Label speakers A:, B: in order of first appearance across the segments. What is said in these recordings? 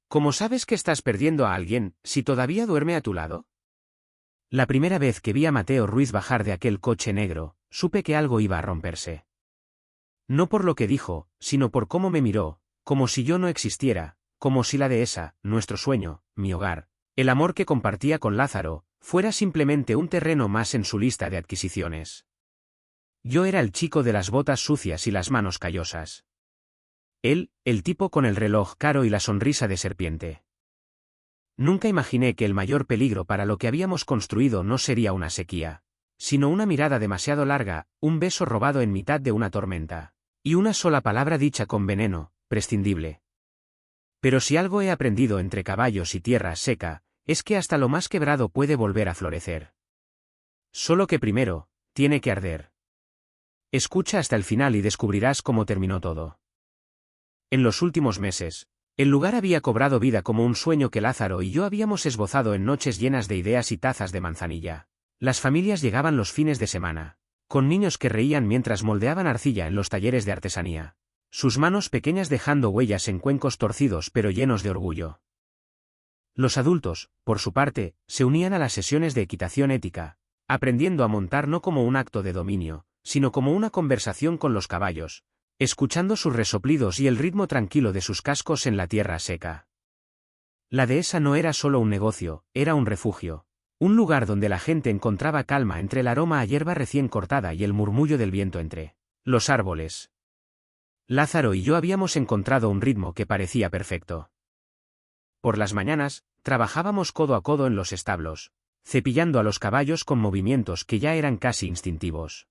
A: ¿Cómo sabes que estás perdiendo a alguien, si todavía duerme a tu lado? La primera vez que vi a Mateo Ruiz bajar de aquel coche negro, supe que algo iba a romperse. No por lo que dijo, sino por cómo me miró, como si yo no existiera, como si la dehesa, nuestro sueño, mi hogar, el amor que compartía con Lázaro, fuera simplemente un terreno más en su lista de adquisiciones. Yo era el chico de las botas sucias y las manos callosas. Él, el tipo con el reloj caro y la sonrisa de serpiente. Nunca imaginé que el mayor peligro para lo que habíamos construido no sería una sequía, sino una mirada demasiado larga, un beso robado en mitad de una tormenta, y una sola palabra dicha con veneno, prescindible. Pero si algo he aprendido entre caballos y tierra seca, es que hasta lo más quebrado puede volver a florecer. Solo que primero, tiene que arder. Escucha hasta el final y descubrirás cómo terminó todo. En los últimos meses, el lugar había cobrado vida como un sueño que Lázaro y yo habíamos esbozado en noches llenas de ideas y tazas de manzanilla. Las familias llegaban los fines de semana, con niños que reían mientras moldeaban arcilla en los talleres de artesanía, sus manos pequeñas dejando huellas en cuencos torcidos pero llenos de orgullo. Los adultos, por su parte, se unían a las sesiones de equitación ética, aprendiendo a montar no como un acto de dominio, sino como una conversación con los caballos, escuchando sus resoplidos y el ritmo tranquilo de sus cascos en la tierra seca. La dehesa no era solo un negocio, era un refugio, un lugar donde la gente encontraba calma entre el aroma a hierba recién cortada y el murmullo del viento entre los árboles. Lázaro y yo habíamos encontrado un ritmo que parecía perfecto. Por las mañanas, trabajábamos codo a codo en los establos, cepillando a los caballos con movimientos que ya eran casi instintivos.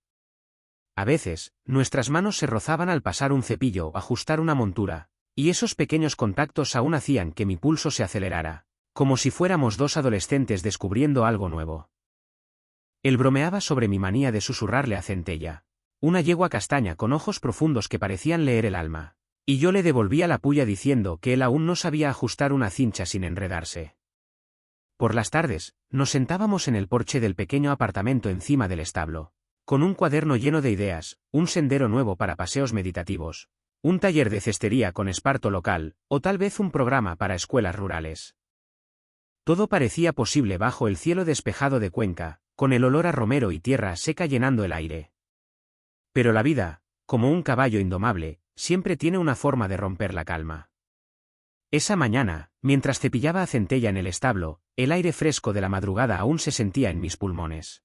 A: A veces, nuestras manos se rozaban al pasar un cepillo o ajustar una montura, y esos pequeños contactos aún hacían que mi pulso se acelerara, como si fuéramos dos adolescentes descubriendo algo nuevo. Él bromeaba sobre mi manía de susurrarle a Centella, una yegua castaña con ojos profundos que parecían leer el alma, y yo le devolvía la puya diciendo que él aún no sabía ajustar una cincha sin enredarse. Por las tardes, nos sentábamos en el porche del pequeño apartamento encima del establo, con un cuaderno lleno de ideas, un sendero nuevo para paseos meditativos, un taller de cestería con esparto local, o tal vez un programa para escuelas rurales. Todo parecía posible bajo el cielo despejado de Cuenca, con el olor a romero y tierra seca llenando el aire. Pero la vida, como un caballo indomable, siempre tiene una forma de romper la calma. Esa mañana, mientras cepillaba a Centella en el establo, el aire fresco de la madrugada aún se sentía en mis pulmones.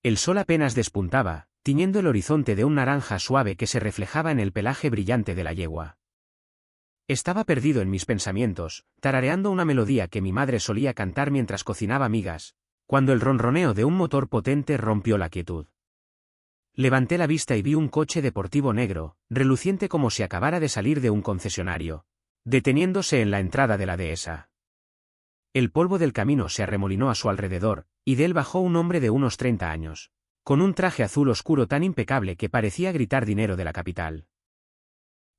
A: El sol apenas despuntaba, tiñendo el horizonte de un naranja suave que se reflejaba en el pelaje brillante de la yegua. Estaba perdido en mis pensamientos, tarareando una melodía que mi madre solía cantar mientras cocinaba migas, cuando el ronroneo de un motor potente rompió la quietud. Levanté la vista y vi un coche deportivo negro, reluciente como si acabara de salir de un concesionario, deteniéndose en la entrada de la dehesa. El polvo del camino se arremolinó a su alrededor, y de él bajó un hombre de unos 30 años, con un traje azul oscuro tan impecable que parecía gritar dinero de la capital.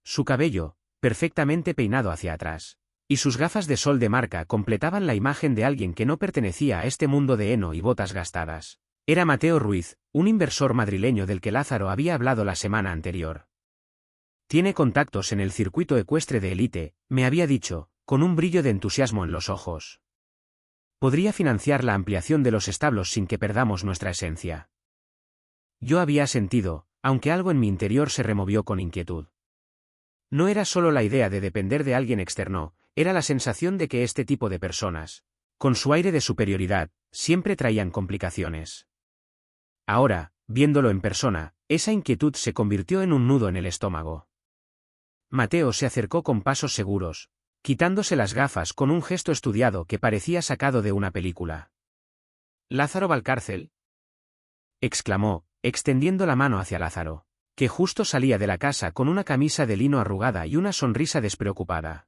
A: Su cabello, perfectamente peinado hacia atrás, y sus gafas de sol de marca completaban la imagen de alguien que no pertenecía a este mundo de heno y botas gastadas. Era Mateo Ruiz, un inversor madrileño del que Lázaro había hablado la semana anterior. Tiene contactos en el circuito ecuestre de élite, me había dicho, con un brillo de entusiasmo en los ojos. Podría financiar la ampliación de los establos sin que perdamos nuestra esencia. Yo había sentido, aunque algo en mi interior se removió con inquietud. No era solo la idea de depender de alguien externo, era la sensación de que este tipo de personas, con su aire de superioridad, siempre traían complicaciones. Ahora, viéndolo en persona, esa inquietud se convirtió en un nudo en el estómago. Mateo se acercó con pasos seguros, quitándose las gafas con un gesto estudiado que parecía sacado de una película. «¿Lázaro Valcárcel?», exclamó, extendiendo la mano hacia Lázaro, que justo salía de la casa con una camisa de lino arrugada y una sonrisa despreocupada.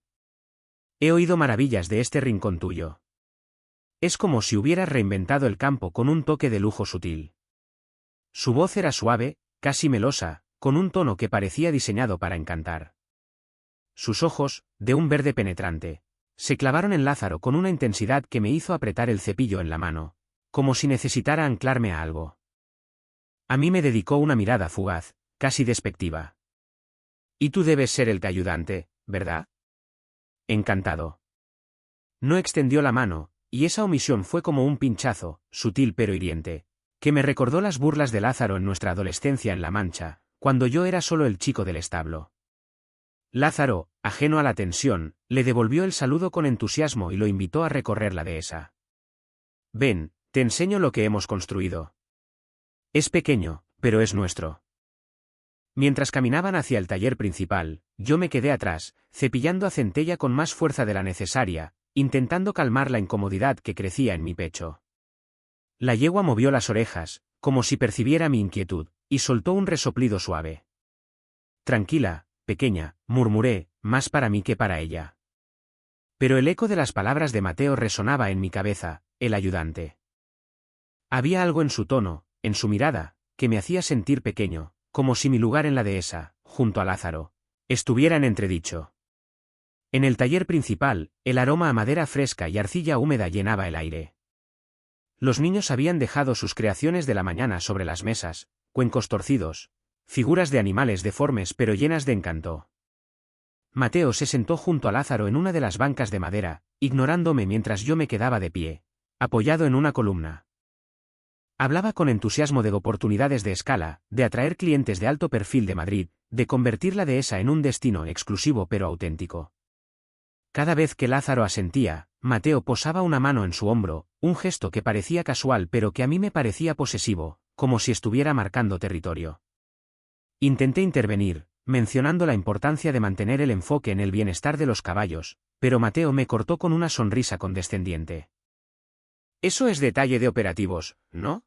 A: «He oído maravillas de este rincón tuyo. Es como si hubieras reinventado el campo con un toque de lujo sutil». Su voz era suave, casi melosa, con un tono que parecía diseñado para encantar. Sus ojos, de un verde penetrante, se clavaron en Lázaro con una intensidad que me hizo apretar el cepillo en la mano, como si necesitara anclarme a algo. A mí me dedicó una mirada fugaz, casi despectiva. «Y tú debes ser el ayudante, ¿verdad?» «Encantado». No extendió la mano, y esa omisión fue como un pinchazo, sutil pero hiriente, que me recordó las burlas de Lázaro en nuestra adolescencia en La Mancha, cuando yo era solo el chico del establo. Lázaro, ajeno a la tensión, le devolvió el saludo con entusiasmo y lo invitó a recorrer la dehesa. Ven, te enseño lo que hemos construido. Es pequeño, pero es nuestro. Mientras caminaban hacia el taller principal, yo me quedé atrás, cepillando a Centella con más fuerza de la necesaria, intentando calmar la incomodidad que crecía en mi pecho. La yegua movió las orejas, como si percibiera mi inquietud, y soltó un resoplido suave. Tranquila, pequeña, murmuré, más para mí que para ella. Pero el eco de las palabras de Mateo resonaba en mi cabeza, el ayudante. Había algo en su tono, en su mirada, que me hacía sentir pequeño, como si mi lugar en la dehesa, junto a Lázaro, estuviera en entredicho. En el taller principal, el aroma a madera fresca y arcilla húmeda llenaba el aire. Los niños habían dejado sus creaciones de la mañana sobre las mesas, cuencos torcidos, figuras de animales deformes pero llenas de encanto. Mateo se sentó junto a Lázaro en una de las bancas de madera, ignorándome mientras yo me quedaba de pie, apoyado en una columna. Hablaba con entusiasmo de oportunidades de escala, de atraer clientes de alto perfil de Madrid, de convertir la dehesa en un destino exclusivo pero auténtico. Cada vez que Lázaro asentía, Mateo posaba una mano en su hombro, un gesto que parecía casual pero que a mí me parecía posesivo, como si estuviera marcando territorio. Intenté intervenir, mencionando la importancia de mantener el enfoque en el bienestar de los caballos, pero Mateo me cortó con una sonrisa condescendiente. Eso es detalle de operativos, ¿no?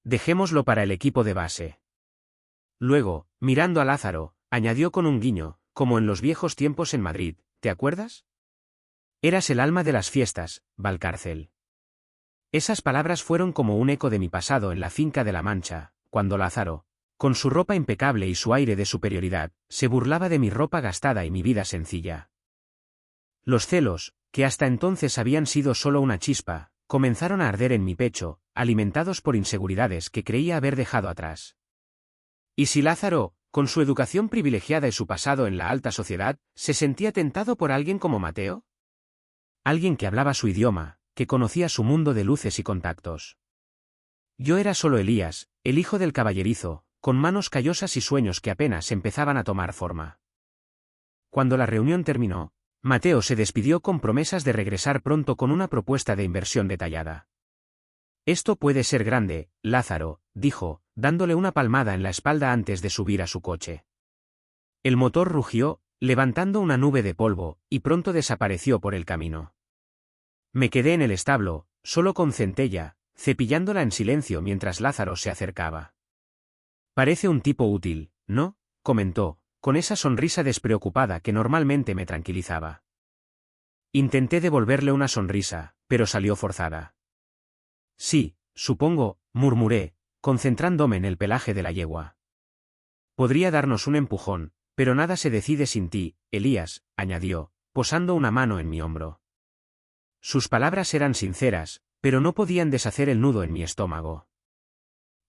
A: Dejémoslo para el equipo de base. Luego, mirando a Lázaro, añadió con un guiño, como en los viejos tiempos en Madrid, ¿te acuerdas? Eras el alma de las fiestas, Valcárcel. Esas palabras fueron como un eco de mi pasado en la finca de La Mancha, cuando Lázaro, con su ropa impecable y su aire de superioridad, se burlaba de mi ropa gastada y mi vida sencilla. Los celos, que hasta entonces habían sido solo una chispa, comenzaron a arder en mi pecho, alimentados por inseguridades que creía haber dejado atrás. ¿Y si Lázaro, con su educación privilegiada y su pasado en la alta sociedad, se sentía tentado por alguien como Mateo? Alguien que hablaba su idioma, que conocía su mundo de luces y contactos. Yo era solo Elías, el hijo del caballerizo, con manos callosas y sueños que apenas empezaban a tomar forma. Cuando la reunión terminó, Mateo se despidió con promesas de regresar pronto con una propuesta de inversión detallada. Esto puede ser grande, Lázaro, dijo, dándole una palmada en la espalda antes de subir a su coche. El motor rugió, levantando una nube de polvo, y pronto desapareció por el camino. Me quedé en el establo, solo con Centella, cepillándola en silencio mientras Lázaro se acercaba. Parece un tipo útil, ¿no? Comentó, con esa sonrisa despreocupada que normalmente me tranquilizaba. Intenté devolverle una sonrisa, pero salió forzada. Sí, supongo, murmuré, concentrándome en el pelaje de la yegua. Podría darnos un empujón, pero nada se decide sin ti, Elías, añadió, posando una mano en mi hombro. Sus palabras eran sinceras, pero no podían deshacer el nudo en mi estómago.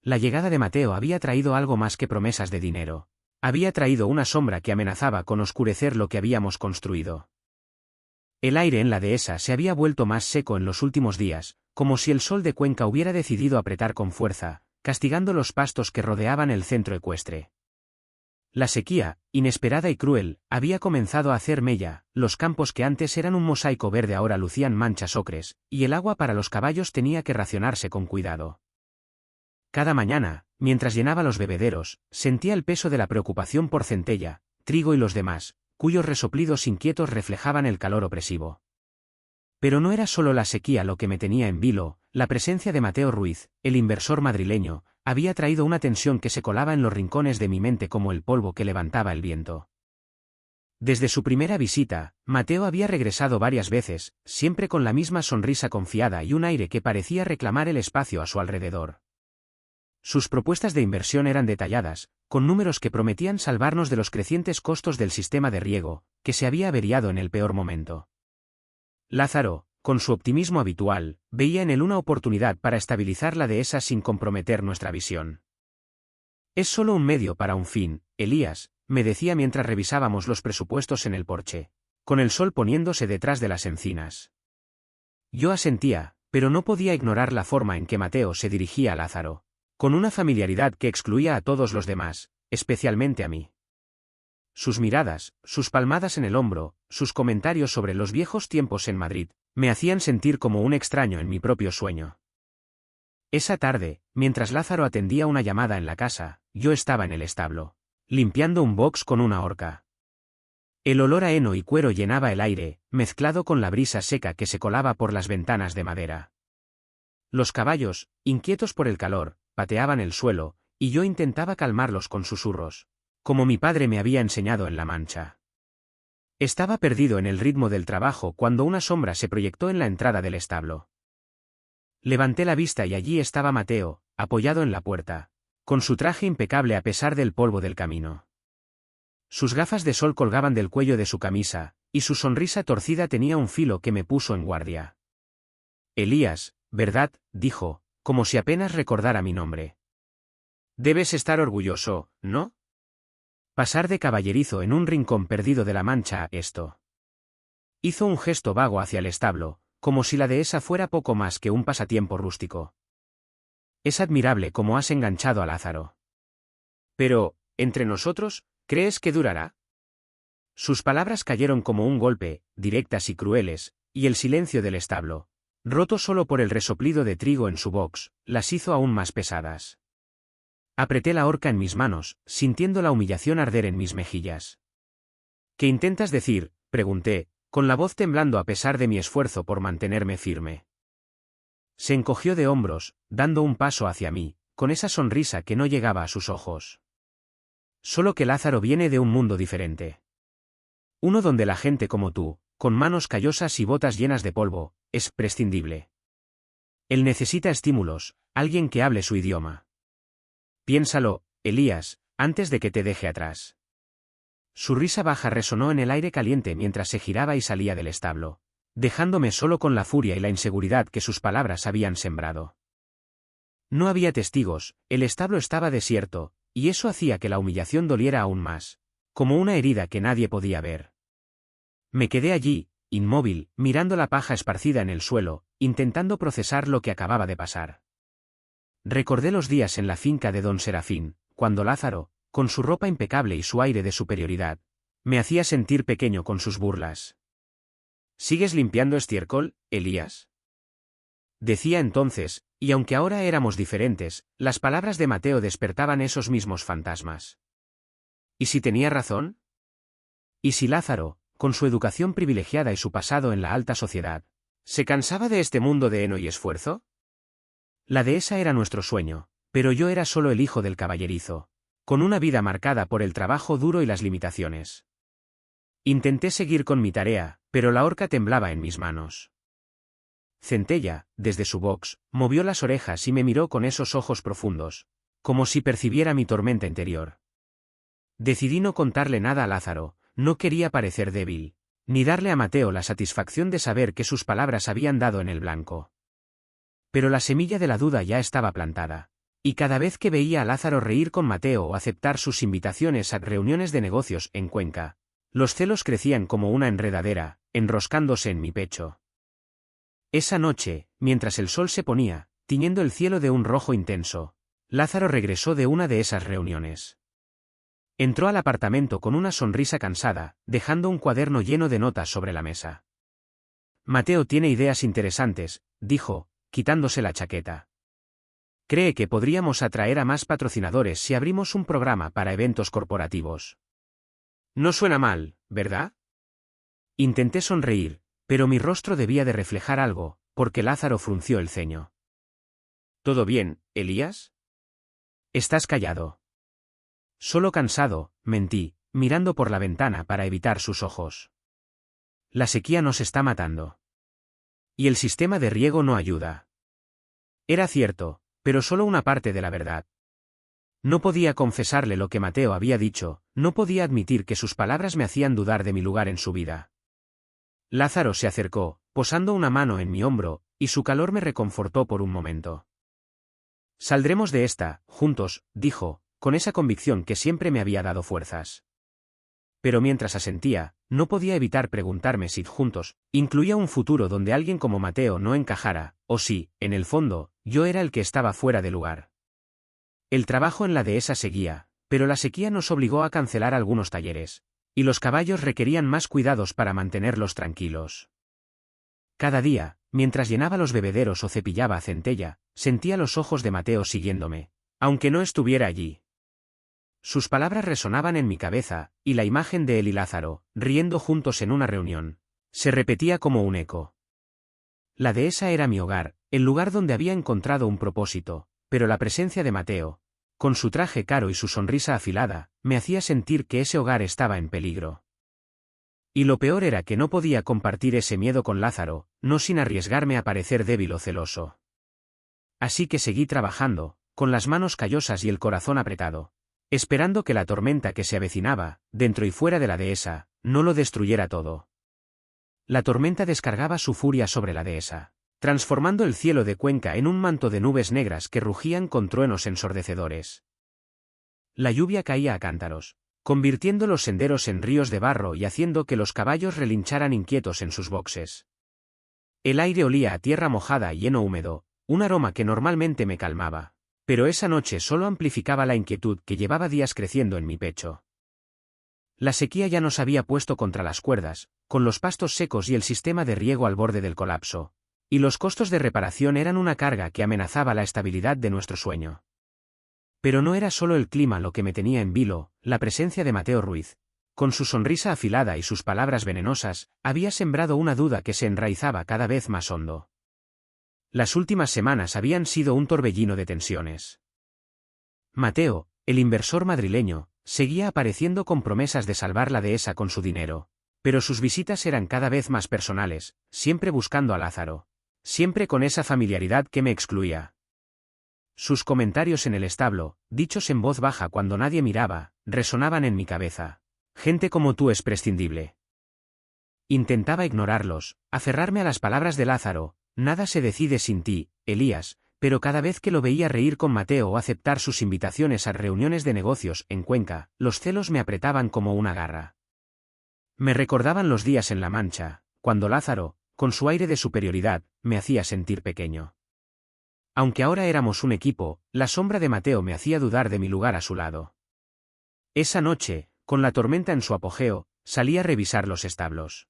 A: La llegada de Mateo había traído algo más que promesas de dinero. Había traído una sombra que amenazaba con oscurecer lo que habíamos construido. El aire en la dehesa se había vuelto más seco en los últimos días, como si el sol de Cuenca hubiera decidido apretar con fuerza, castigando los pastos que rodeaban el centro ecuestre. La sequía, inesperada y cruel, había comenzado a hacer mella, los campos que antes eran un mosaico verde ahora lucían manchas ocres, y el agua para los caballos tenía que racionarse con cuidado. Cada mañana, mientras llenaba los bebederos, sentía el peso de la preocupación por Centella, Trigo y los demás, cuyos resoplidos inquietos reflejaban el calor opresivo. Pero no era solo la sequía lo que me tenía en vilo, la presencia de Mateo Ruiz, el inversor madrileño, había traído una tensión que se colaba en los rincones de mi mente como el polvo que levantaba el viento. Desde su primera visita, Mateo había regresado varias veces, siempre con la misma sonrisa confiada y un aire que parecía reclamar el espacio a su alrededor. Sus propuestas de inversión eran detalladas, con números que prometían salvarnos de los crecientes costos del sistema de riego, que se había averiado en el peor momento. Lázaro, con su optimismo habitual, veía en él una oportunidad para estabilizar la dehesa sin comprometer nuestra visión. Es solo un medio para un fin, Elías, me decía mientras revisábamos los presupuestos en el porche, con el sol poniéndose detrás de las encinas. Yo asentía, pero no podía ignorar la forma en que Mateo se dirigía a Lázaro, con una familiaridad que excluía a todos los demás, especialmente a mí. Sus miradas, sus palmadas en el hombro, sus comentarios sobre los viejos tiempos en Madrid, me hacían sentir como un extraño en mi propio sueño. Esa tarde, mientras Lázaro atendía una llamada en la casa, yo estaba en el establo, limpiando un box con una horca. El olor a heno y cuero llenaba el aire, mezclado con la brisa seca que se colaba por las ventanas de madera. Los caballos, inquietos por el calor, pateaban el suelo, y yo intentaba calmarlos con susurros, como mi padre me había enseñado en La Mancha. Estaba perdido en el ritmo del trabajo cuando una sombra se proyectó en la entrada del establo. Levanté la vista y allí estaba Mateo, apoyado en la puerta, con su traje impecable a pesar del polvo del camino. Sus gafas de sol colgaban del cuello de su camisa, y su sonrisa torcida tenía un filo que me puso en guardia. Elías, ¿verdad?, dijo, como si apenas recordara mi nombre. Debes estar orgulloso, ¿no? Pasar de caballerizo en un rincón perdido de La Mancha a esto. Hizo un gesto vago hacia el establo, como si la dehesa fuera poco más que un pasatiempo rústico. Es admirable cómo has enganchado a Lázaro. Pero, entre nosotros, ¿crees que durará? Sus palabras cayeron como un golpe, directas y crueles, y el silencio del establo, roto solo por el resoplido de trigo en su box, las hizo aún más pesadas. Apreté la horca en mis manos, sintiendo la humillación arder en mis mejillas. ¿Qué intentas decir?, pregunté, con la voz temblando a pesar de mi esfuerzo por mantenerme firme. Se encogió de hombros, dando un paso hacia mí, con esa sonrisa que no llegaba a sus ojos. Solo que Lázaro viene de un mundo diferente. Uno donde la gente como tú, con manos callosas y botas llenas de polvo, es prescindible. Él necesita estímulos, alguien que hable su idioma. Piénsalo, Elías, antes de que te deje atrás. Su risa baja resonó en el aire caliente mientras se giraba y salía del establo, dejándome solo con la furia y la inseguridad que sus palabras habían sembrado. No había testigos, el establo estaba desierto, y eso hacía que la humillación doliera aún más, como una herida que nadie podía ver. Me quedé allí, inmóvil, mirando la paja esparcida en el suelo, intentando procesar lo que acababa de pasar. Recordé los días en la finca de don Serafín, cuando Lázaro, con su ropa impecable y su aire de superioridad, me hacía sentir pequeño con sus burlas. ¿Sigues limpiando estiércol, Elías?, decía entonces, y aunque ahora éramos diferentes, las palabras de Mateo despertaban esos mismos fantasmas. ¿Y si tenía razón? ¿Y si Lázaro, con su educación privilegiada y su pasado en la alta sociedad, se cansaba de este mundo de heno y esfuerzo? La dehesa era nuestro sueño, pero yo era solo el hijo del caballerizo, con una vida marcada por el trabajo duro y las limitaciones. Intenté seguir con mi tarea, pero la horca temblaba en mis manos. Centella, desde su box, movió las orejas y me miró con esos ojos profundos, como si percibiera mi tormenta interior. Decidí no contarle nada a Lázaro, no quería parecer débil, ni darle a Mateo la satisfacción de saber que sus palabras habían dado en el blanco. Pero la semilla de la duda ya estaba plantada, y cada vez que veía a Lázaro reír con Mateo o aceptar sus invitaciones a reuniones de negocios en Cuenca, los celos crecían como una enredadera, enroscándose en mi pecho. Esa noche, mientras el sol se ponía, tiñendo el cielo de un rojo intenso, Lázaro regresó de una de esas reuniones. Entró al apartamento con una sonrisa cansada, dejando un cuaderno lleno de notas sobre la mesa. Mateo tiene ideas interesantes, dijo, quitándose la chaqueta. Cree que podríamos atraer a más patrocinadores si abrimos un programa para eventos corporativos. No suena mal, ¿verdad? Intenté sonreír, pero mi rostro debía de reflejar algo, porque Lázaro frunció el ceño. ¿Todo bien, Elías? Estás callado. Solo cansado, mentí, mirando por la ventana para evitar sus ojos. La sequía nos está matando. Y el sistema de riego no ayuda. Era cierto, pero solo una parte de la verdad. No podía confesarle lo que Mateo había dicho, no podía admitir que sus palabras me hacían dudar de mi lugar en su vida. Lázaro se acercó, posando una mano en mi hombro, y su calor me reconfortó por un momento. Saldremos de esta, juntos, dijo, con esa convicción que siempre me había dado fuerzas. Pero mientras asentía, No podía evitar preguntarme si juntos incluía un futuro donde alguien como Mateo no encajara, o si, en el fondo, yo era el que estaba fuera de lugar. El trabajo en la dehesa seguía, pero la sequía nos obligó a cancelar algunos talleres, y los caballos requerían más cuidados para mantenerlos tranquilos. Cada día, mientras llenaba los bebederos o cepillaba a Centella, sentía los ojos de Mateo siguiéndome, aunque no estuviera allí. Sus palabras resonaban en mi cabeza, y la imagen de él y Lázaro, riendo juntos en una reunión, se repetía como un eco. La dehesa era mi hogar, el lugar donde había encontrado un propósito, pero la presencia de Mateo, con su traje caro y su sonrisa afilada, me hacía sentir que ese hogar estaba en peligro. Y lo peor era que no podía compartir ese miedo con Lázaro, no sin arriesgarme a parecer débil o celoso. Así que seguí trabajando, con las manos callosas y el corazón apretado, esperando que la tormenta que se avecinaba, dentro y fuera de la dehesa, no lo destruyera todo. La tormenta descargaba su furia sobre la dehesa, transformando el cielo de Cuenca en un manto de nubes negras que rugían con truenos ensordecedores. La lluvia caía a cántaros, convirtiendo los senderos en ríos de barro y haciendo que los caballos relincharan inquietos en sus boxes. El aire olía a tierra mojada y heno húmedo, un aroma que normalmente me calmaba, pero esa noche solo amplificaba la inquietud que llevaba días creciendo en mi pecho. La sequía ya nos había puesto contra las cuerdas, con los pastos secos y el sistema de riego al borde del colapso, y los costos de reparación eran una carga que amenazaba la estabilidad de nuestro sueño. Pero no era solo el clima lo que me tenía en vilo, la presencia de Mateo Ruiz, con su sonrisa afilada y sus palabras venenosas, había sembrado una duda que se enraizaba cada vez más hondo. Las últimas semanas habían sido un torbellino de tensiones. Mateo, el inversor madrileño, seguía apareciendo con promesas de salvar la dehesa con su dinero, pero sus visitas eran cada vez más personales, siempre buscando a Lázaro, siempre con esa familiaridad que me excluía. Sus comentarios en el establo, dichos en voz baja cuando nadie miraba, resonaban en mi cabeza. Gente como tú es prescindible. Intentaba ignorarlos, aferrarme a las palabras de Lázaro, nada se decide sin ti, Elías, pero cada vez que lo veía reír con Mateo o aceptar sus invitaciones a reuniones de negocios en Cuenca, los celos me apretaban como una garra. Me recordaban los días en La Mancha, cuando Lázaro, con su aire de superioridad, me hacía sentir pequeño. Aunque ahora éramos un equipo, la sombra de Mateo me hacía dudar de mi lugar a su lado. Esa noche, con la tormenta en su apogeo, salí a revisar los establos.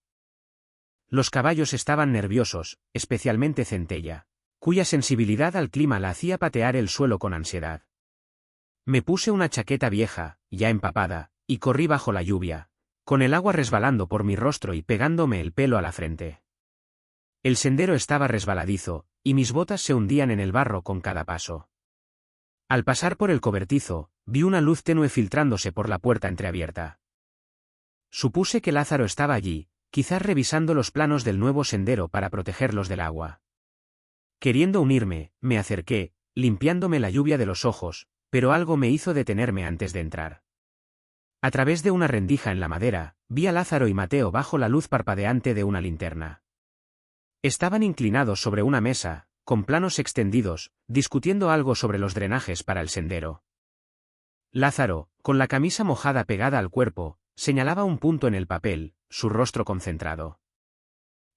A: Los caballos estaban nerviosos, especialmente Centella, cuya sensibilidad al clima la hacía patear el suelo con ansiedad. Me puse una chaqueta vieja, ya empapada, y corrí bajo la lluvia, con el agua resbalando por mi rostro y pegándome el pelo a la frente. El sendero estaba resbaladizo, y mis botas se hundían en el barro con cada paso. Al pasar por el cobertizo, vi una luz tenue filtrándose por la puerta entreabierta. Supuse que Lázaro estaba allí, quizás revisando los planos del nuevo sendero para protegerlos del agua. Queriendo unirme, me acerqué, limpiándome la lluvia de los ojos, pero algo me hizo detenerme antes de entrar. A través de una rendija en la madera, vi a Lázaro y Mateo bajo la luz parpadeante de una linterna. Estaban inclinados sobre una mesa, con planos extendidos, discutiendo algo sobre los drenajes para el sendero. Lázaro, con la camisa mojada pegada al cuerpo, señalaba un punto en el papel, su rostro concentrado.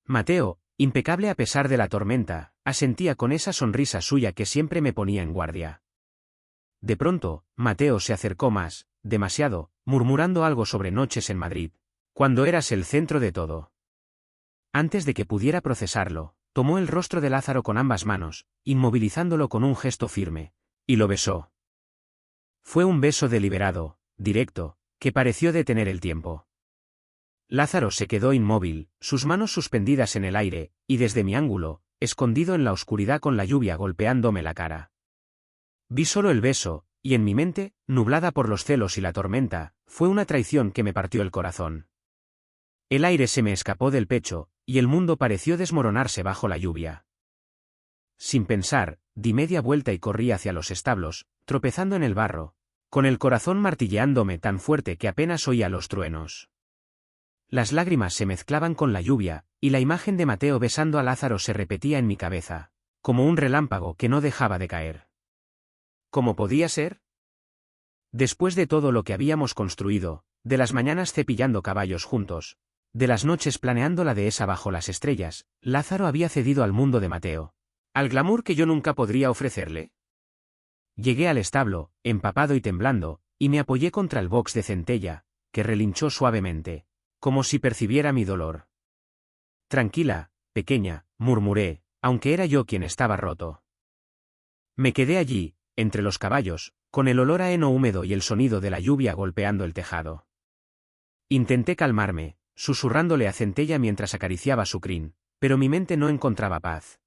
A: Mateo, impecable a pesar de la tormenta, asentía con esa sonrisa suya que siempre me ponía en guardia. De pronto, Mateo se acercó más, demasiado, murmurando algo sobre noches en Madrid, cuando eras el centro de todo. Antes de que pudiera procesarlo, tomó el rostro de Lázaro con ambas manos, inmovilizándolo con un gesto firme, y lo besó. Fue un beso deliberado, directo, que pareció detener el tiempo. Lázaro se quedó inmóvil, sus manos suspendidas en el aire, y desde mi ángulo, escondido en la oscuridad con la lluvia golpeándome la cara. Vi solo el beso, y en mi mente, nublada por los celos y la tormenta, fue una traición que me partió el corazón. El aire se me escapó del pecho, y el mundo pareció desmoronarse bajo la lluvia. Sin pensar, di media vuelta y corrí hacia los establos, tropezando en el barro, con el corazón martilleándome tan fuerte que apenas oía los truenos. Las lágrimas se mezclaban con la lluvia, y la imagen de Mateo besando a Lázaro se repetía en mi cabeza, como un relámpago que no dejaba de caer. ¿Cómo podía ser? Después de todo lo que habíamos construido, de las mañanas cepillando caballos juntos, De las noches planeando la dehesa bajo las estrellas, Lázaro había cedido al mundo de Mateo. ¿Al glamour que yo nunca podría ofrecerle? Llegué al establo, empapado y temblando, y me apoyé contra el box de centella, que relinchó suavemente, como si percibiera mi dolor. Tranquila, pequeña, murmuré, aunque era yo quien estaba roto. Me quedé allí, entre los caballos, con el olor a heno húmedo y el sonido de la lluvia golpeando el tejado. Intenté calmarme, susurrándole a Centella mientras acariciaba su crin, pero mi mente no encontraba paz.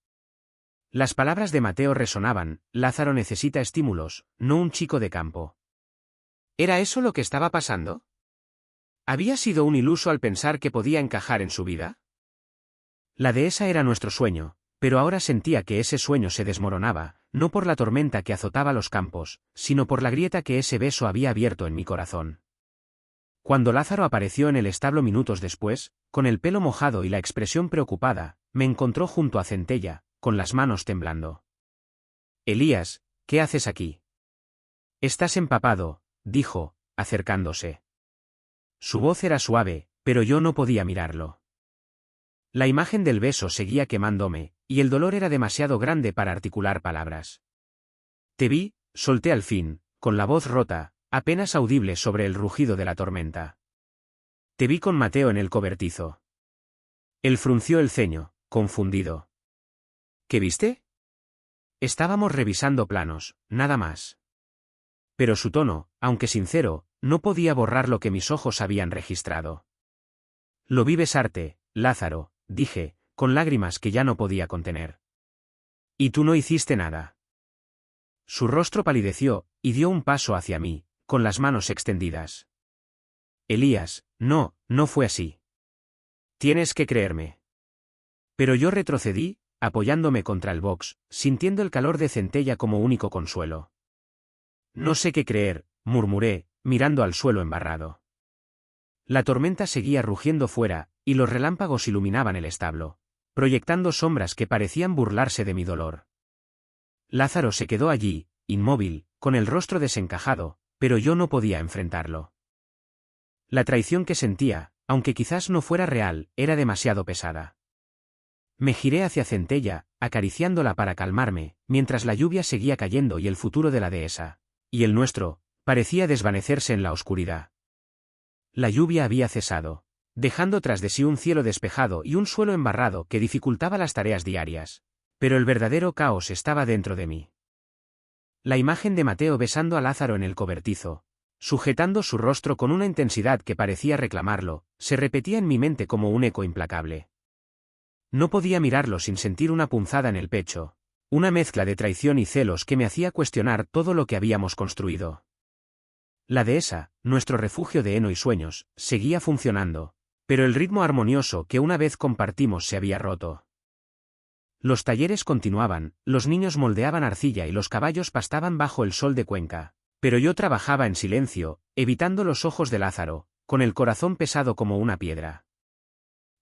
A: Las palabras de Mateo resonaban: Lázaro necesita estímulos, no un chico de campo. ¿Era eso lo que estaba pasando? ¿Había sido un iluso al pensar que podía encajar en su vida? La dehesa era nuestro sueño, pero ahora sentía que ese sueño se desmoronaba, no por la tormenta que azotaba los campos, sino por la grieta que ese beso había abierto en mi corazón. Cuando Lázaro apareció en el establo minutos después, con el pelo mojado y la expresión preocupada, me encontró junto a Centella, con las manos temblando. «Elías, ¿qué haces aquí?» «Estás empapado», dijo, acercándose. Su voz era suave, pero yo no podía mirarlo. La imagen del beso seguía quemándome, y el dolor era demasiado grande para articular palabras. «Te vi», solté al fin, con la voz rota, apenas audible sobre el rugido de la tormenta. «Te vi con Mateo en el cobertizo». Él frunció el ceño, confundido. «¿Qué viste?» Estábamos revisando planos, nada más. Pero su tono, aunque sincero, no podía borrar lo que mis ojos habían registrado. «Lo vi besarte, Lázaro», dije, con lágrimas que ya no podía contener. «¿Y tú no hiciste nada?» Su rostro palideció, y dio un paso hacia mí, con las manos extendidas. «Elías, no fue así. Tienes que creerme». Pero yo retrocedí, apoyándome contra el box, sintiendo el calor de Centella como único consuelo. «No sé qué creer», murmuré, mirando al suelo embarrado. La tormenta seguía rugiendo fuera, y los relámpagos iluminaban el establo, proyectando sombras que parecían burlarse de mi dolor. Lázaro se quedó allí, inmóvil, con el rostro desencajado, pero yo no podía enfrentarlo. La traición que sentía, aunque quizás no fuera real, era demasiado pesada. Me giré hacia Centella, acariciándola para calmarme, mientras la lluvia seguía cayendo y el futuro de la dehesa, y el nuestro, parecía desvanecerse en la oscuridad. La lluvia había cesado, dejando tras de sí un cielo despejado y un suelo embarrado que dificultaba las tareas diarias, pero el verdadero caos estaba dentro de mí. La imagen de Mateo besando a Lázaro en el cobertizo, sujetando su rostro con una intensidad que parecía reclamarlo, se repetía en mi mente como un eco implacable. No podía mirarlo sin sentir una punzada en el pecho, una mezcla de traición y celos que me hacía cuestionar todo lo que habíamos construido. La dehesa, nuestro refugio de heno y sueños, seguía funcionando, pero el ritmo armonioso que una vez compartimos se había roto. Los talleres continuaban, los niños moldeaban arcilla y los caballos pastaban bajo el sol de Cuenca, pero yo trabajaba en silencio, evitando los ojos de Lázaro, con el corazón pesado como una piedra.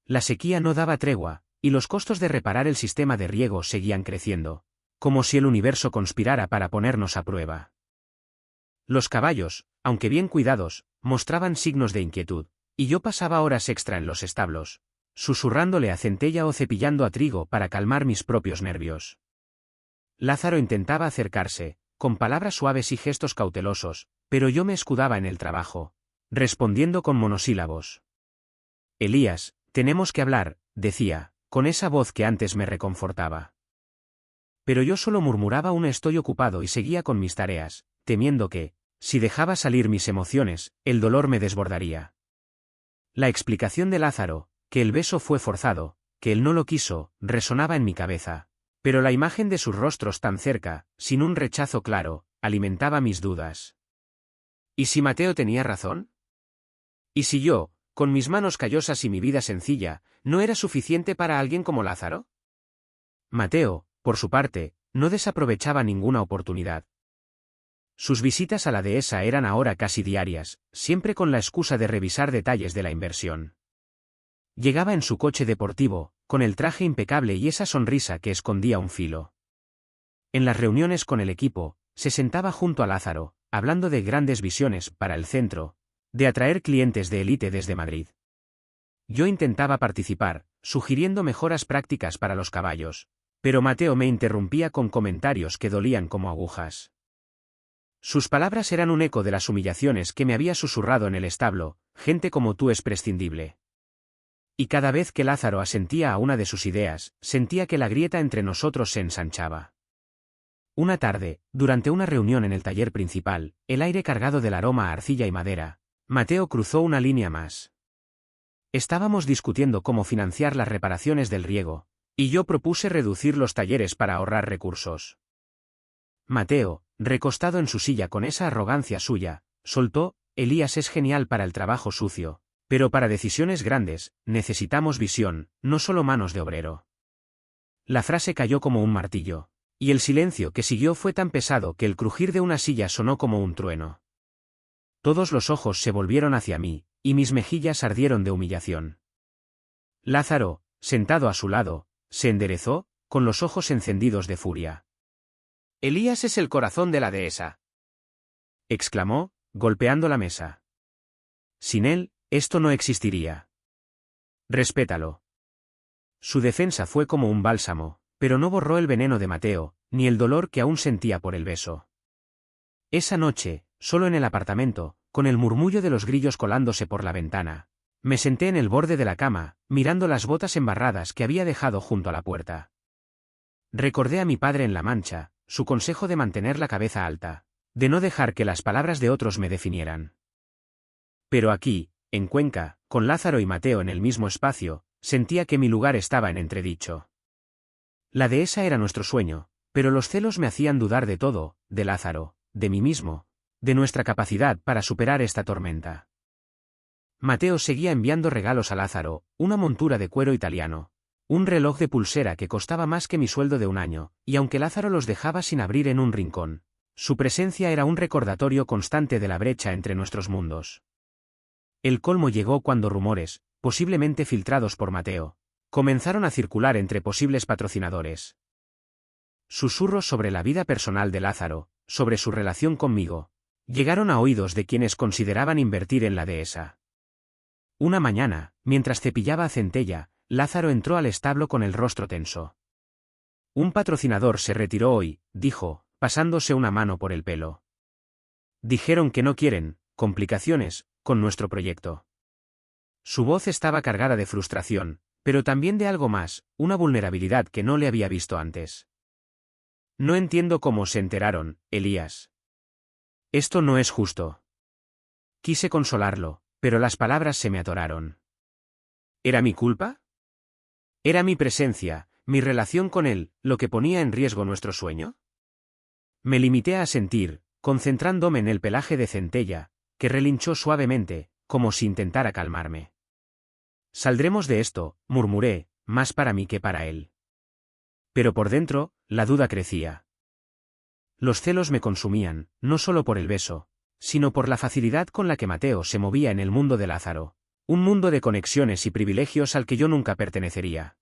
A: La sequía no daba tregua, y los costos de reparar el sistema de riego seguían creciendo, como si el universo conspirara para ponernos a prueba. Los caballos, aunque bien cuidados, mostraban signos de inquietud, y yo pasaba horas extra en los establos, susurrándole a Centella o cepillando a Trigo para calmar mis propios nervios. Lázaro intentaba acercarse, con palabras suaves y gestos cautelosos, pero yo me escudaba en el trabajo, respondiendo con monosílabos. «Elías, tenemos que hablar», decía, con esa voz que antes me reconfortaba. Pero yo solo murmuraba un «estoy ocupado» y seguía con mis tareas, temiendo que, si dejaba salir mis emociones, el dolor me desbordaría. La explicación de Lázaro, que el beso fue forzado, que él no lo quiso, resonaba en mi cabeza, pero la imagen de sus rostros tan cerca, sin un rechazo claro, alimentaba mis dudas. ¿Y si Mateo tenía razón? ¿Y si yo, con mis manos callosas y mi vida sencilla, no era suficiente para alguien como Lázaro? Mateo, por su parte, no desaprovechaba ninguna oportunidad. Sus visitas a la dehesa eran ahora casi diarias, siempre con la excusa de revisar detalles de la inversión. Llegaba en su coche deportivo, con el traje impecable y esa sonrisa que escondía un filo. En las reuniones con el equipo, se sentaba junto a Lázaro, hablando de grandes visiones para el centro, de atraer clientes de élite desde Madrid. Yo intentaba participar, sugiriendo mejoras prácticas para los caballos, pero Mateo me interrumpía con comentarios que dolían como agujas. Sus palabras eran un eco de las humillaciones que me había susurrado en el establo: gente como tú es prescindible. Y cada vez que Lázaro asentía a una de sus ideas, sentía que la grieta entre nosotros se ensanchaba. Una tarde, durante una reunión en el taller principal, el aire cargado del aroma a arcilla y madera, Mateo cruzó una línea más. Estábamos discutiendo cómo financiar las reparaciones del riego, y yo propuse reducir los talleres para ahorrar recursos. Mateo, recostado en su silla con esa arrogancia suya, soltó: Elías es genial para el trabajo sucio, pero para decisiones grandes, necesitamos visión, no solo manos de obrero. La frase cayó como un martillo, y el silencio que siguió fue tan pesado que el crujir de una silla sonó como un trueno. Todos los ojos se volvieron hacia mí, y mis mejillas ardieron de humillación. Lázaro, sentado a su lado, se enderezó, con los ojos encendidos de furia. «Elías es el corazón de la dehesa», exclamó, golpeando la mesa. «Sin él, esto no existiría. Respétalo». Su defensa fue como un bálsamo, pero no borró el veneno de Mateo, ni el dolor que aún sentía por el beso. Esa noche, solo en el apartamento, con el murmullo de los grillos colándose por la ventana, me senté en el borde de la cama, mirando las botas embarradas que había dejado junto a la puerta. Recordé a mi padre en La Mancha, su consejo de mantener la cabeza alta, de no dejar que las palabras de otros me definieran. Pero aquí, en Cuenca, con Lázaro y Mateo en el mismo espacio, sentía que mi lugar estaba en entredicho. La dehesa era nuestro sueño, pero los celos me hacían dudar de todo: de Lázaro, de mí mismo, de nuestra capacidad para superar esta tormenta. Mateo seguía enviando regalos a Lázaro: una montura de cuero italiano, un reloj de pulsera que costaba más que mi sueldo de un año, y aunque Lázaro los dejaba sin abrir en un rincón, su presencia era un recordatorio constante de la brecha entre nuestros mundos. El colmo llegó cuando rumores, posiblemente filtrados por Mateo, comenzaron a circular entre posibles patrocinadores. Susurros sobre la vida personal de Lázaro, sobre su relación conmigo, llegaron a oídos de quienes consideraban invertir en la dehesa. Una mañana, mientras cepillaba a Centella, Lázaro entró al establo con el rostro tenso. «Un patrocinador se retiró hoy», dijo, pasándose una mano por el pelo. «Dijeron que no quieren complicaciones con nuestro proyecto». Su voz estaba cargada de frustración, pero también de algo más, una vulnerabilidad que no le había visto antes. «No entiendo cómo se enteraron, Elías. Esto no es justo». Quise consolarlo, pero las palabras se me atoraron. ¿Era mi culpa? ¿Era mi presencia, mi relación con él, lo que ponía en riesgo nuestro sueño? Me limité a asentir, concentrándome en el pelaje de Centella, que relinchó suavemente, como si intentara calmarme. «Saldremos de esto», murmuré, más para mí que para él. Pero por dentro, la duda crecía. Los celos me consumían, no solo por el beso, sino por la facilidad con la que Mateo se movía en el mundo de Lázaro, un mundo de conexiones y privilegios al que yo nunca pertenecería.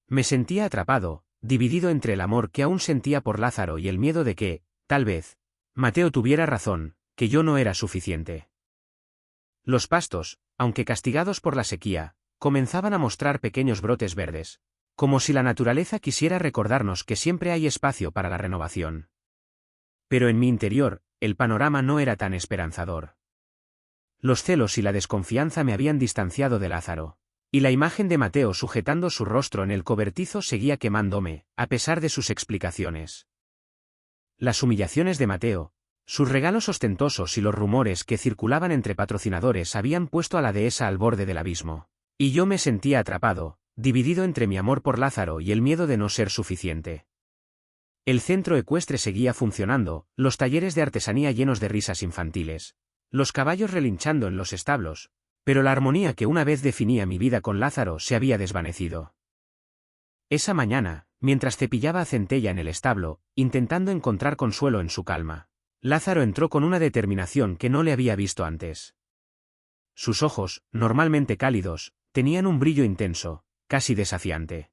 A: Me sentía atrapado, dividido entre el amor que aún sentía por Lázaro y el miedo de que, tal vez, Mateo tuviera razón, que yo no era suficiente. Los pastos, aunque castigados por la sequía, comenzaban a mostrar pequeños brotes verdes, como si la naturaleza quisiera recordarnos que siempre hay espacio para la renovación. Pero en mi interior, el panorama no era tan esperanzador. Los celos y la desconfianza me habían distanciado de Lázaro, y la imagen de Mateo sujetando su rostro en el cobertizo seguía quemándome, a pesar de sus explicaciones. Las humillaciones de Mateo, sus regalos ostentosos y los rumores que circulaban entre patrocinadores habían puesto a la dehesa al borde del abismo, y yo me sentía atrapado, dividido entre mi amor por Lázaro y el miedo de no ser suficiente. El centro ecuestre seguía funcionando, los talleres de artesanía llenos de risas infantiles, los caballos relinchando en los establos, pero la armonía que una vez definía mi vida con Lázaro se había desvanecido. Esa mañana, mientras cepillaba a Centella en el establo, intentando encontrar consuelo en su calma, Lázaro entró con una determinación que no le había visto antes. Sus ojos, normalmente cálidos, tenían un brillo intenso, casi desafiante.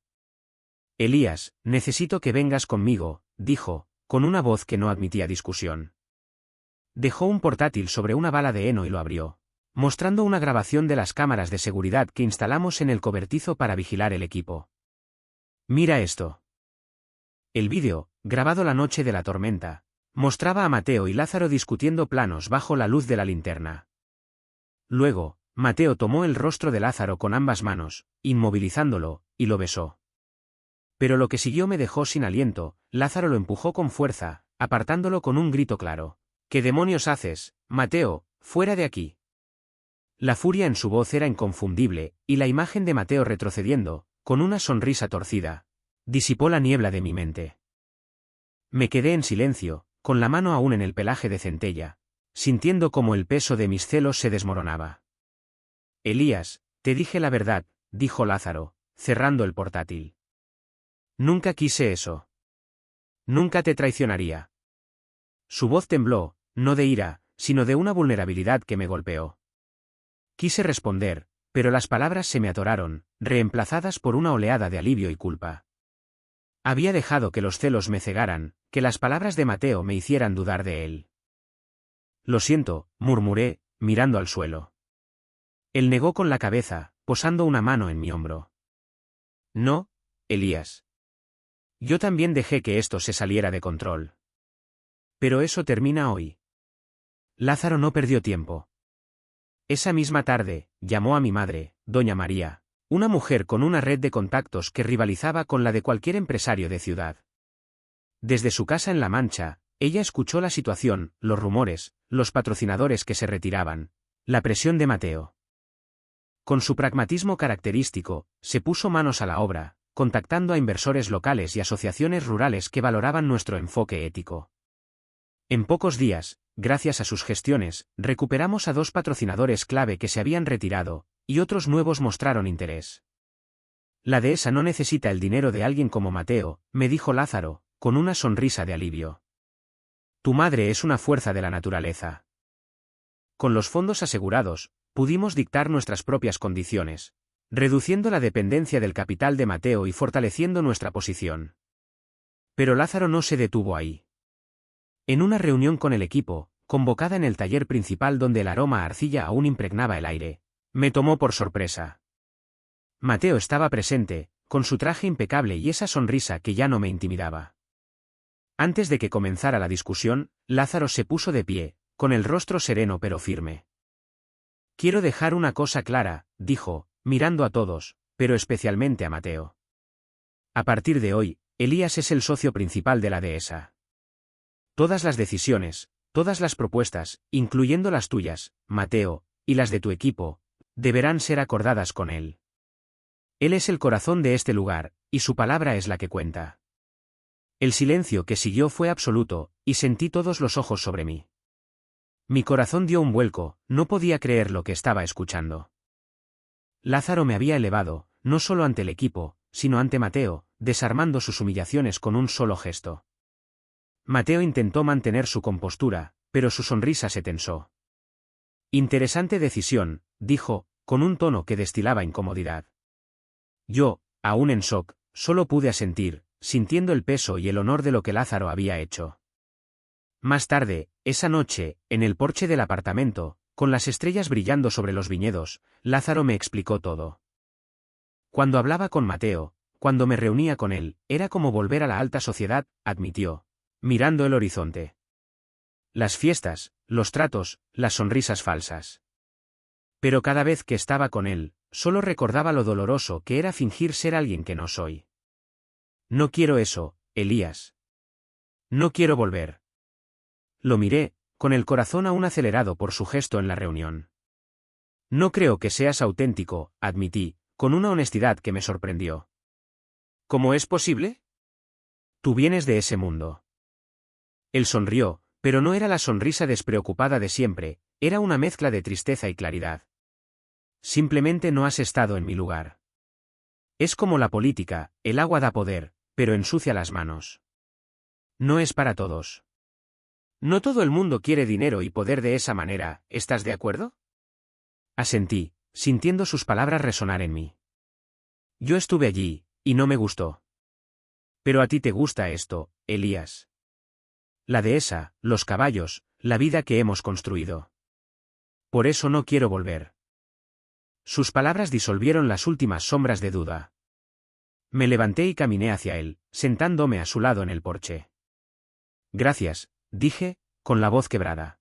A: «Elías, necesito que vengas conmigo», dijo, con una voz que no admitía discusión. Dejó un portátil sobre una bala de heno y lo abrió, mostrando una grabación de las cámaras de seguridad que instalamos en el cobertizo para vigilar el equipo. Mira esto. El vídeo, grabado la noche de la tormenta, mostraba a Mateo y Lázaro discutiendo planos bajo la luz de la linterna. Luego, Mateo tomó el rostro de Lázaro con ambas manos, inmovilizándolo, y lo besó. Pero lo que siguió me dejó sin aliento. Lázaro lo empujó con fuerza, apartándolo con un grito claro. ¿Qué demonios haces, Mateo? ¡Fuera de aquí! La furia en su voz era inconfundible, y la imagen de Mateo retrocediendo, con una sonrisa torcida, disipó la niebla de mi mente. Me quedé en silencio, con la mano aún en el pelaje de centella, sintiendo como el peso de mis celos se desmoronaba. Elías, te dije la verdad, dijo Lázaro, cerrando el portátil. Nunca quise eso. Nunca te traicionaría. Su voz tembló, no de ira, sino de una vulnerabilidad que me golpeó. Quise responder, pero las palabras se me atoraron, reemplazadas por una oleada de alivio y culpa. Había dejado que los celos me cegaran, que las palabras de Mateo me hicieran dudar de él. Lo siento, murmuré, mirando al suelo. Él negó con la cabeza, posando una mano en mi hombro. No, Elías. Yo también dejé que esto se saliera de control. Pero eso termina hoy. Lázaro no perdió tiempo. Esa misma tarde, llamó a mi madre, doña María, una mujer con una red de contactos que rivalizaba con la de cualquier empresario de ciudad. Desde su casa en La Mancha, ella escuchó la situación, los rumores, los patrocinadores que se retiraban, la presión de Mateo. Con su pragmatismo característico, se puso manos a la obra, contactando a inversores locales y asociaciones rurales que valoraban nuestro enfoque ético. En pocos días, gracias a sus gestiones, recuperamos a 2 patrocinadores clave que se habían retirado, y otros nuevos mostraron interés. La dehesa no necesita el dinero de alguien como Mateo, me dijo Lázaro, con una sonrisa de alivio. Tu madre es una fuerza de la naturaleza. Con los fondos asegurados, pudimos dictar nuestras propias condiciones, reduciendo la dependencia del capital de Mateo y fortaleciendo nuestra posición. Pero Lázaro no se detuvo ahí. En una reunión con el equipo, convocada en el taller principal donde el aroma a arcilla aún impregnaba el aire, me tomó por sorpresa. Mateo estaba presente, con su traje impecable y esa sonrisa que ya no me intimidaba. Antes de que comenzara la discusión, Lázaro se puso de pie, con el rostro sereno pero firme. Quiero dejar una cosa clara, dijo, mirando a todos, pero especialmente a Mateo. A partir de hoy, Elías es el socio principal de la dehesa. Todas las decisiones, todas las propuestas, incluyendo las tuyas, Mateo, y las de tu equipo, deberán ser acordadas con él. Él es el corazón de este lugar, y su palabra es la que cuenta. El silencio que siguió fue absoluto, y sentí todos los ojos sobre mí. Mi corazón dio un vuelco, no podía creer lo que estaba escuchando. Lázaro me había elevado, no solo ante el equipo, sino ante Mateo, desarmando sus humillaciones con un solo gesto. Mateo intentó mantener su compostura, pero su sonrisa se tensó. Interesante decisión, dijo, con un tono que destilaba incomodidad. Yo, aún en shock, solo pude asentir, sintiendo el peso y el honor de lo que Lázaro había hecho. Más tarde, esa noche, en el porche del apartamento, con las estrellas brillando sobre los viñedos, Lázaro me explicó todo. Cuando hablaba con Mateo, cuando me reunía con él, era como volver a la alta sociedad, admitió, mirando el horizonte. Las fiestas, los tratos, las sonrisas falsas. Pero cada vez que estaba con él, solo recordaba lo doloroso que era fingir ser alguien que no soy. No quiero eso, Elías. No quiero volver. Lo miré, con el corazón aún acelerado por su gesto en la reunión. No creo que seas auténtico, admití, con una honestidad que me sorprendió. ¿Cómo es posible? Tú vienes de ese mundo. Él sonrió, pero no era la sonrisa despreocupada de siempre, era una mezcla de tristeza y claridad. Simplemente no has estado en mi lugar. Es como la política, el agua da poder, pero ensucia las manos. No es para todos. No todo el mundo quiere dinero y poder de esa manera, ¿estás de acuerdo? Asentí, sintiendo sus palabras resonar en mí. Yo estuve allí, y no me gustó. Pero a ti te gusta esto, Elías. La dehesa, los caballos, la vida que hemos construido. Por eso no quiero volver. Sus palabras disolvieron las últimas sombras de duda. Me levanté y caminé hacia él, sentándome a su lado en el porche. Gracias, dije, con la voz quebrada.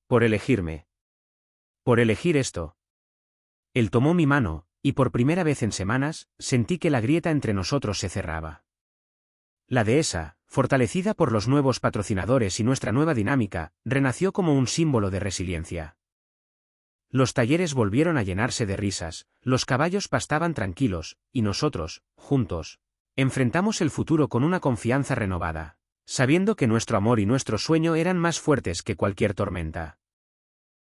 A: Por elegirme. Por elegir esto. Él tomó mi mano, y por primera vez en semanas, sentí que la grieta entre nosotros se cerraba. La dehesa, fortalecida por los nuevos patrocinadores y nuestra nueva dinámica, renació como un símbolo de resiliencia. Los talleres volvieron a llenarse de risas, los caballos pastaban tranquilos, y nosotros, juntos, enfrentamos el futuro con una confianza renovada, sabiendo que nuestro amor y nuestro sueño eran más fuertes que cualquier tormenta.